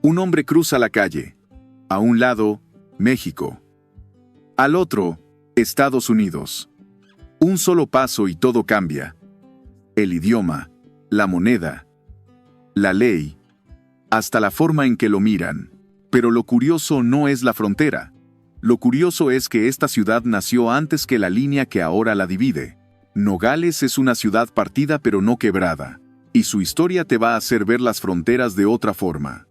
Un hombre cruza la calle. A un lado, México. Al otro, Estados Unidos. Un solo paso y todo cambia. El idioma, la moneda, la ley, hasta la forma en que lo miran. Pero lo curioso no es la frontera. Lo curioso es que esta ciudad nació antes que la línea que ahora la divide. Nogales es una ciudad partida pero no quebrada. Y su historia te va a hacer ver las fronteras de otra forma.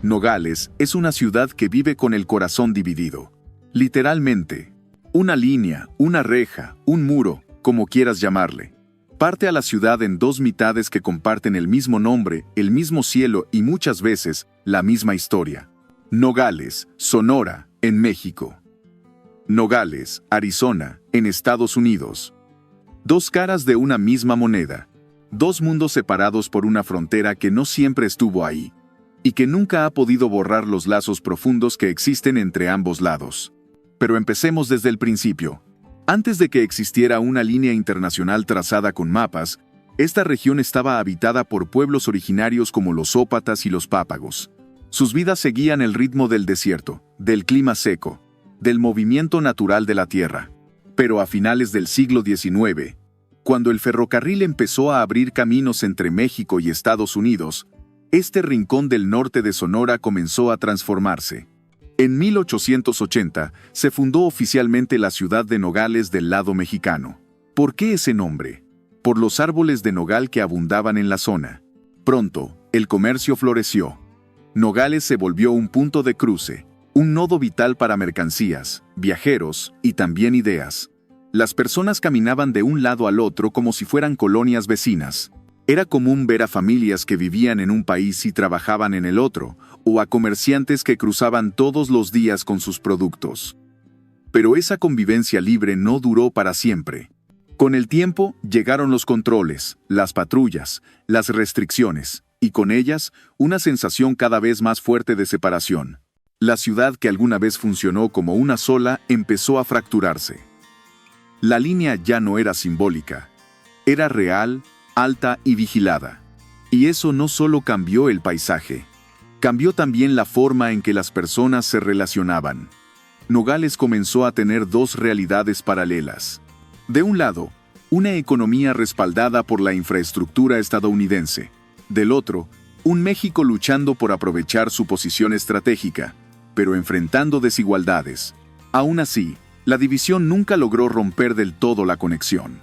Nogales es una ciudad que vive con el corazón dividido. Literalmente. Una línea, una reja, un muro, como quieras llamarle. Parte a la ciudad en dos mitades que comparten el mismo nombre, el mismo cielo y muchas veces la misma historia. Nogales, Sonora, en México. Nogales, Arizona, en Estados Unidos. Dos caras de una misma moneda. Dos mundos separados por una frontera que no siempre estuvo ahí, y que nunca ha podido borrar los lazos profundos que existen entre ambos lados. Pero empecemos desde el principio. Antes de que existiera una línea internacional trazada con mapas, esta región estaba habitada por pueblos originarios como los ópatas y los pápagos. Sus vidas seguían el ritmo del desierto, del clima seco, del movimiento natural de la tierra. Pero a finales del siglo XIX, cuando el ferrocarril empezó a abrir caminos entre México y Estados Unidos, este rincón del norte de Sonora comenzó a transformarse. En 1880 se fundó oficialmente la ciudad de Nogales del lado mexicano. ¿Por qué ese nombre? Por los árboles de nogal que abundaban en la zona. Pronto, el comercio floreció. Nogales se volvió un punto de cruce, un nodo vital para mercancías, viajeros y también ideas. Las personas caminaban de un lado al otro como si fueran colonias vecinas. Era común ver a familias que vivían en un país y trabajaban en el otro, o a comerciantes que cruzaban todos los días con sus productos. Pero esa convivencia libre no duró para siempre. Con el tiempo llegaron los controles, las patrullas, las restricciones, y con ellas una sensación cada vez más fuerte de separación. La ciudad que alguna vez funcionó como una sola empezó a fracturarse. La línea ya no era simbólica, era real, alta y vigilada. Y eso no solo cambió el paisaje, cambió también la forma en que las personas se relacionaban. Nogales comenzó a tener dos realidades paralelas. De un lado, una economía respaldada por la infraestructura estadounidense. Del otro, un México luchando por aprovechar su posición estratégica, pero enfrentando desigualdades. Aún así, la división nunca logró romper del todo la conexión.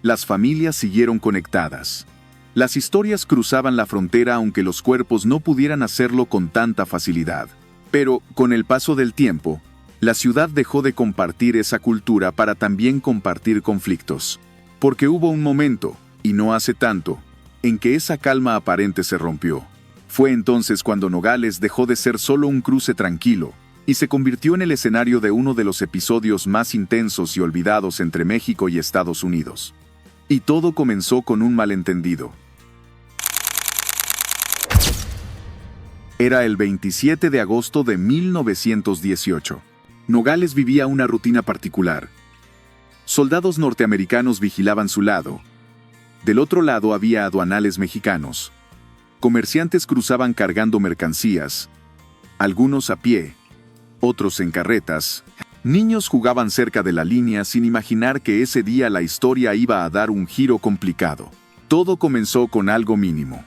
Las familias siguieron conectadas. Las historias cruzaban la frontera aunque los cuerpos no pudieran hacerlo con tanta facilidad. Pero, con el paso del tiempo, la ciudad dejó de compartir esa cultura para también compartir conflictos. Porque hubo un momento, y no hace tanto, en que esa calma aparente se rompió. Fue entonces cuando Nogales dejó de ser solo un cruce tranquilo, y se convirtió en el escenario de uno de los episodios más intensos y olvidados entre México y Estados Unidos. Y todo comenzó con un malentendido. Era el 27 de agosto de 1918. Nogales vivía una rutina particular. Soldados norteamericanos vigilaban su lado. Del otro lado había aduanales mexicanos. Comerciantes cruzaban cargando mercancías, algunos a pie, otros en carretas. Niños jugaban cerca de la línea sin imaginar que ese día la historia iba a dar un giro complicado. Todo comenzó con algo mínimo.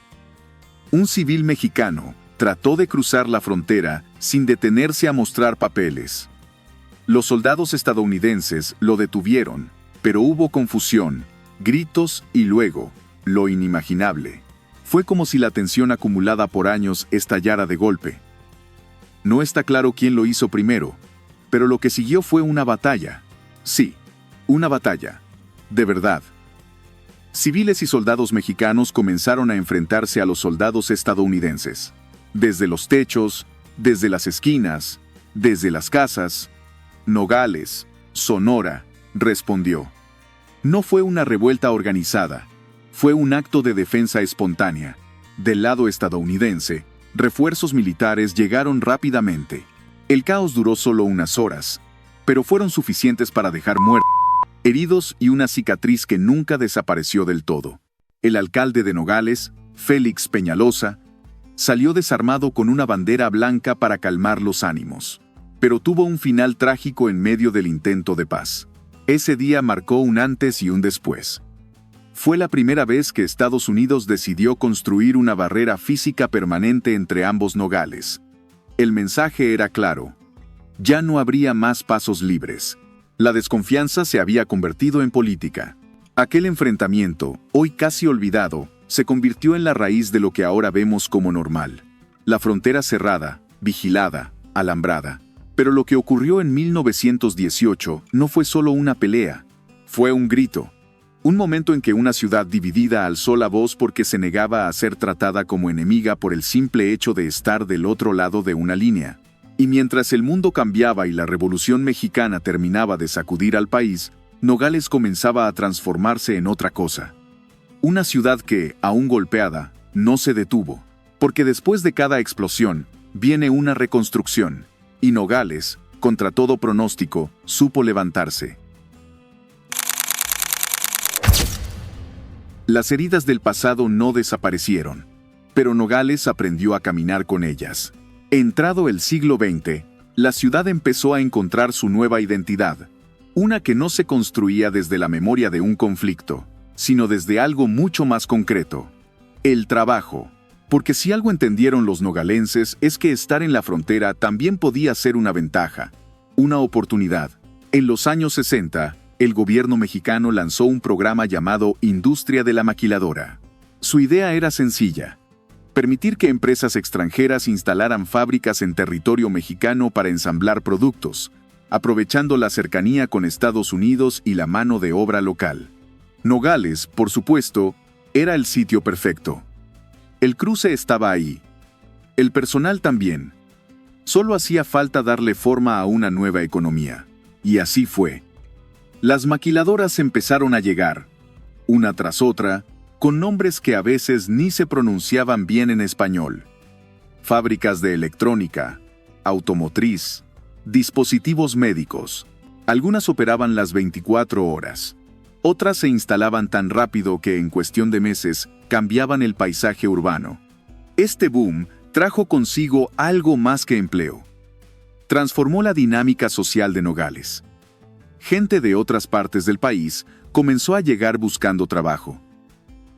Un civil mexicano trató de cruzar la frontera sin detenerse a mostrar papeles. Los soldados estadounidenses lo detuvieron, pero hubo confusión, gritos y luego, lo inimaginable. Fue como si la tensión acumulada por años estallara de golpe. No está claro quién lo hizo primero, pero lo que siguió fue una batalla. Sí, una batalla. De verdad. Civiles y soldados mexicanos comenzaron a enfrentarse a los soldados estadounidenses. Desde los techos, desde las esquinas, desde las casas. Nogales, Sonora, respondió. No fue una revuelta organizada, fue un acto de defensa espontánea. Del lado estadounidense, refuerzos militares llegaron rápidamente. El caos duró solo unas horas, pero fueron suficientes para dejar muertos, heridos y una cicatriz que nunca desapareció del todo. El alcalde de Nogales, Félix Peñalosa, salió desarmado con una bandera blanca para calmar los ánimos. Pero tuvo un final trágico en medio del intento de paz. Ese día marcó un antes y un después. Fue la primera vez que Estados Unidos decidió construir una barrera física permanente entre ambos nogales. El mensaje era claro. Ya no habría más pasos libres. La desconfianza se había convertido en política. Aquel enfrentamiento, hoy casi olvidado, se convirtió en la raíz de lo que ahora vemos como normal. La frontera cerrada, vigilada, alambrada. Pero lo que ocurrió en 1918 no fue solo una pelea, fue un grito. Un momento en que una ciudad dividida alzó la voz porque se negaba a ser tratada como enemiga por el simple hecho de estar del otro lado de una línea. Y mientras el mundo cambiaba y la Revolución Mexicana terminaba de sacudir al país, Nogales comenzaba a transformarse en otra cosa. Una ciudad que, aún golpeada, no se detuvo, porque después de cada explosión, viene una reconstrucción. Y Nogales, contra todo pronóstico, supo levantarse. Las heridas del pasado no desaparecieron, pero Nogales aprendió a caminar con ellas. Entrado el siglo XX, la ciudad empezó a encontrar su nueva identidad, una que no se construía desde la memoria de un conflicto, sino desde algo mucho más concreto: el trabajo. Porque si algo entendieron los nogalenses es que estar en la frontera también podía ser una ventaja, una oportunidad. En los años 60, el gobierno mexicano lanzó un programa llamado Industria de la Maquiladora. Su idea era sencilla: permitir que empresas extranjeras instalaran fábricas en territorio mexicano para ensamblar productos, aprovechando la cercanía con Estados Unidos y la mano de obra local. Nogales, por supuesto, era el sitio perfecto. El cruce estaba ahí. El personal también. Solo hacía falta darle forma a una nueva economía. Y así fue. Las maquiladoras empezaron a llegar, una tras otra, con nombres que a veces ni se pronunciaban bien en español. Fábricas de electrónica, automotriz, dispositivos médicos. Algunas operaban las 24 horas. Otras se instalaban tan rápido que en cuestión de meses cambiaban el paisaje urbano. Este boom trajo consigo algo más que empleo. Transformó la dinámica social de Nogales. Gente de otras partes del país comenzó a llegar buscando trabajo.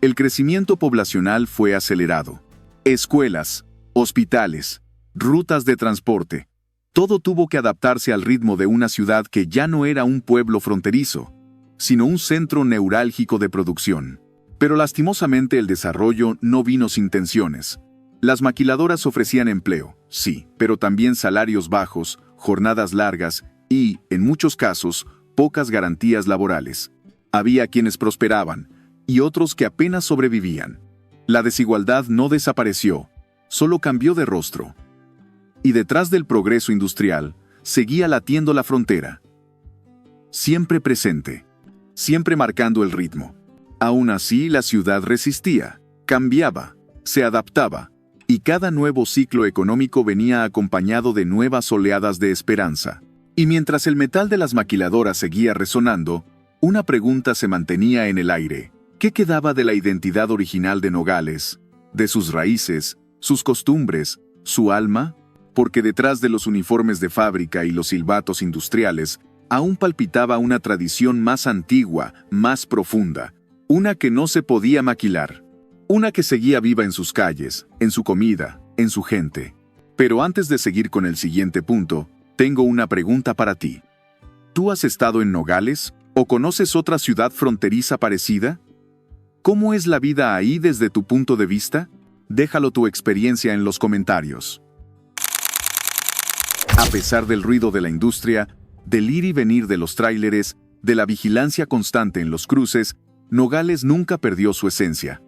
El crecimiento poblacional fue acelerado. Escuelas, hospitales, rutas de transporte. Todo tuvo que adaptarse al ritmo de una ciudad que ya no era un pueblo fronterizo, sino un centro neurálgico de producción. Pero lastimosamente el desarrollo no vino sin tensiones. Las maquiladoras ofrecían empleo, sí, pero también salarios bajos, jornadas largas y, en muchos casos, pocas garantías laborales. Había quienes prosperaban y otros que apenas sobrevivían. La desigualdad no desapareció, solo cambió de rostro. Y detrás del progreso industrial, seguía latiendo la frontera. Siempre presente, siempre marcando el ritmo. Aún así, la ciudad resistía, cambiaba, se adaptaba, y cada nuevo ciclo económico venía acompañado de nuevas oleadas de esperanza. Y mientras el metal de las maquiladoras seguía resonando, una pregunta se mantenía en el aire. ¿Qué quedaba de la identidad original de Nogales? ¿De sus raíces, sus costumbres, su alma? Porque detrás de los uniformes de fábrica y los silbatos industriales, aún palpitaba una tradición más antigua, más profunda, una que no se podía maquilar, una que seguía viva en sus calles, en su comida, en su gente. Pero antes de seguir con el siguiente punto, tengo una pregunta para ti. ¿Tú has estado en Nogales o conoces otra ciudad fronteriza parecida? ¿Cómo es la vida ahí desde tu punto de vista? Déjalo tu experiencia en los comentarios. A pesar del ruido de la industria, del ir y venir de los tráileres, de la vigilancia constante en los cruces, Nogales nunca perdió su esencia.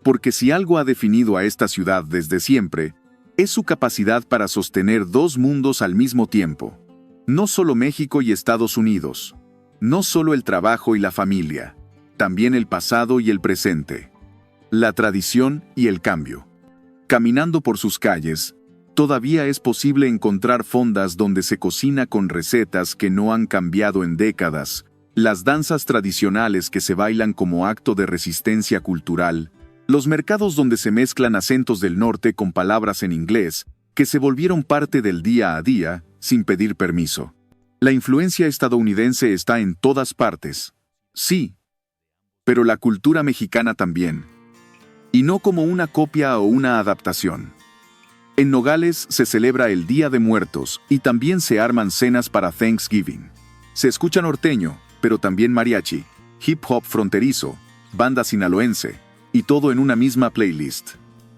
Porque si algo ha definido a esta ciudad desde siempre, es su capacidad para sostener dos mundos al mismo tiempo. No solo México y Estados Unidos. No solo el trabajo y la familia. También el pasado y el presente. La tradición y el cambio. Caminando por sus calles, todavía es posible encontrar fondas donde se cocina con recetas que no han cambiado en décadas, las danzas tradicionales que se bailan como acto de resistencia cultural, Los mercados donde se mezclan acentos del norte con palabras en inglés, que se volvieron parte del día a día, sin pedir permiso. La influencia estadounidense está en todas partes. Sí, pero la cultura mexicana también. Y no como una copia o una adaptación. En Nogales se celebra el Día de Muertos y también se arman cenas para Thanksgiving. Se escucha norteño, pero también mariachi, hip hop fronterizo, banda sinaloense, y todo en una misma playlist.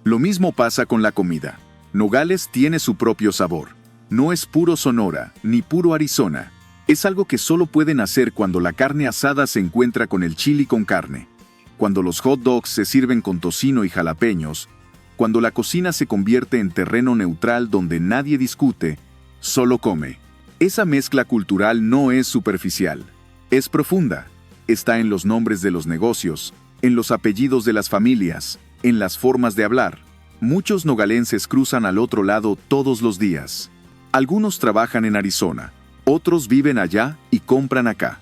Lo mismo pasa con la comida. Nogales tiene su propio sabor. No es puro Sonora, ni puro Arizona. Es algo que solo pueden hacer cuando la carne asada se encuentra con el chili con carne, cuando los hot dogs se sirven con tocino y jalapeños, cuando la cocina se convierte en terreno neutral donde nadie discute, solo come. Esa mezcla cultural no es superficial, es profunda. Está en los nombres de los negocios, en los apellidos de las familias, en las formas de hablar. Muchos nogalenses cruzan al otro lado todos los días. Algunos trabajan en Arizona, otros viven allá y compran acá.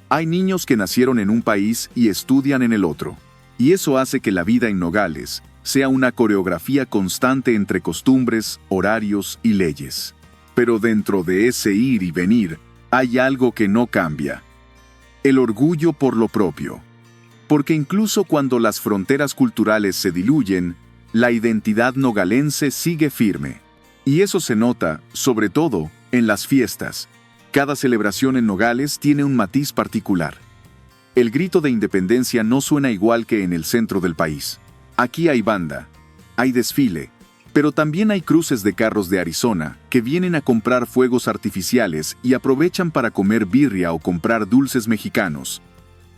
Hay niños que nacieron en un país y estudian en el otro. Y eso hace que la vida en Nogales sea una coreografía constante entre costumbres, horarios y leyes. Pero dentro de ese ir y venir, hay algo que no cambia. El orgullo por lo propio. Porque incluso cuando las fronteras culturales se diluyen, la identidad nogalense sigue firme. Y eso se nota, sobre todo, en las fiestas. Cada celebración en Nogales tiene un matiz particular. El grito de independencia no suena igual que en el centro del país. Aquí hay banda, hay desfile, pero también hay cruces de carros de Arizona que vienen a comprar fuegos artificiales y aprovechan para comer birria o comprar dulces mexicanos.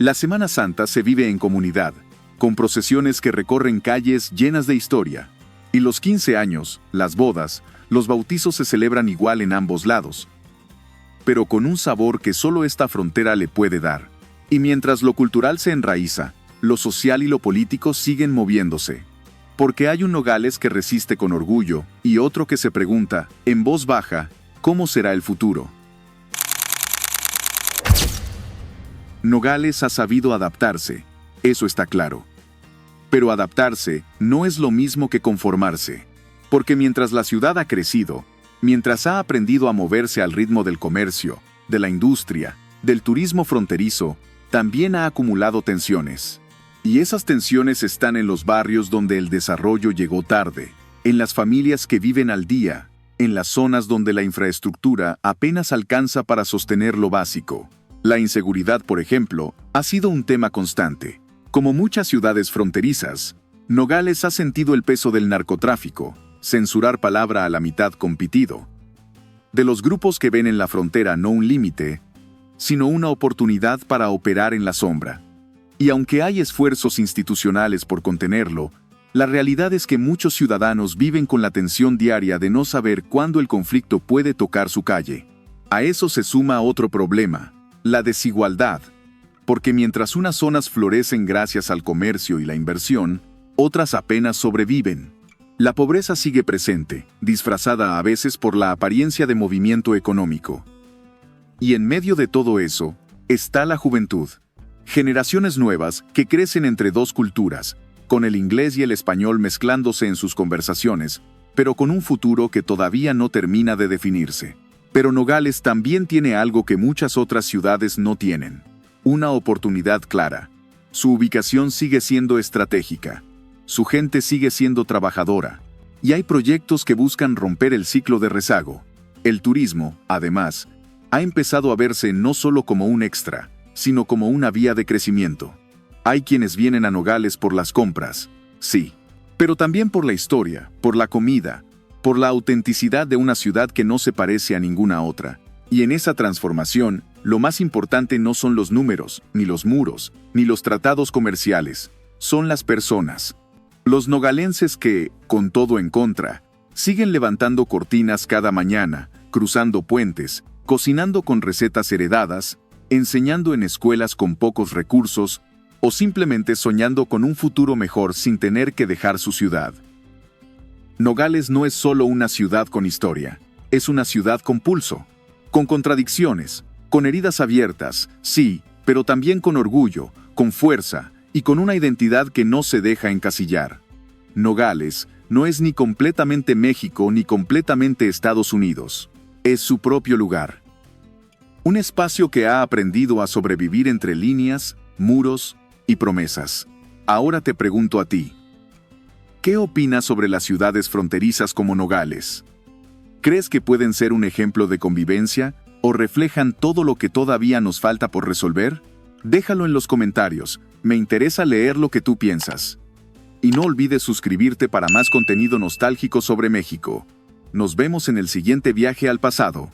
La Semana Santa se vive en comunidad, con procesiones que recorren calles llenas de historia. Y los 15 años, las bodas, los bautizos se celebran igual en ambos lados, pero con un sabor que solo esta frontera le puede dar. Y mientras lo cultural se enraiza, lo social y lo político siguen moviéndose. Porque hay un Nogales que resiste con orgullo y otro que se pregunta, en voz baja, ¿cómo será el futuro? Nogales ha sabido adaptarse, eso está claro. Pero adaptarse no es lo mismo que conformarse. Porque mientras la ciudad ha crecido, mientras ha aprendido a moverse al ritmo del comercio, de la industria, del turismo fronterizo, también ha acumulado tensiones. Y esas tensiones están en los barrios donde el desarrollo llegó tarde, en las familias que viven al día, en las zonas donde la infraestructura apenas alcanza para sostener lo básico. La inseguridad, por ejemplo, ha sido un tema constante. Como muchas ciudades fronterizas, Nogales ha sentido el peso del narcotráfico, censurar palabra a la mitad con pitido. De los grupos que ven en la frontera no un límite, sino una oportunidad para operar en la sombra. Y aunque hay esfuerzos institucionales por contenerlo, la realidad es que muchos ciudadanos viven con la tensión diaria de no saber cuándo el conflicto puede tocar su calle. A eso se suma otro problema, la desigualdad. Porque mientras unas zonas florecen gracias al comercio y la inversión, otras apenas sobreviven. La pobreza sigue presente, disfrazada a veces por la apariencia de movimiento económico. Y en medio de todo eso, está la juventud. Generaciones nuevas que crecen entre dos culturas, con el inglés y el español mezclándose en sus conversaciones, pero con un futuro que todavía no termina de definirse. Pero Nogales también tiene algo que muchas otras ciudades no tienen. Una oportunidad clara. Su ubicación sigue siendo estratégica. Su gente sigue siendo trabajadora. Y hay proyectos que buscan romper el ciclo de rezago. El turismo, además, ha empezado a verse no solo como un extra, sino como una vía de crecimiento. Hay quienes vienen a Nogales por las compras, sí, pero también por la historia, por la comida, por la autenticidad de una ciudad que no se parece a ninguna otra. Y en esa transformación, lo más importante no son los números, ni los muros, ni los tratados comerciales, son las personas. Los nogalenses que, con todo en contra, siguen levantando cortinas cada mañana, cruzando puentes, cocinando con recetas heredadas, enseñando en escuelas con pocos recursos, o simplemente soñando con un futuro mejor sin tener que dejar su ciudad. Nogales no es solo una ciudad con historia, es una ciudad con pulso, con contradicciones, con heridas abiertas, sí, pero también con orgullo, con fuerza y con una identidad que no se deja encasillar. Nogales no es ni completamente México ni completamente Estados Unidos. Es su propio lugar. Un espacio que ha aprendido a sobrevivir entre líneas, muros y promesas. Ahora te pregunto a ti. ¿Qué opinas sobre las ciudades fronterizas como Nogales? ¿Crees que pueden ser un ejemplo de convivencia o reflejan todo lo que todavía nos falta por resolver? Déjalo en los comentarios, me interesa leer lo que tú piensas. Y no olvides suscribirte para más contenido nostálgico sobre México. Nos vemos en el siguiente viaje al pasado.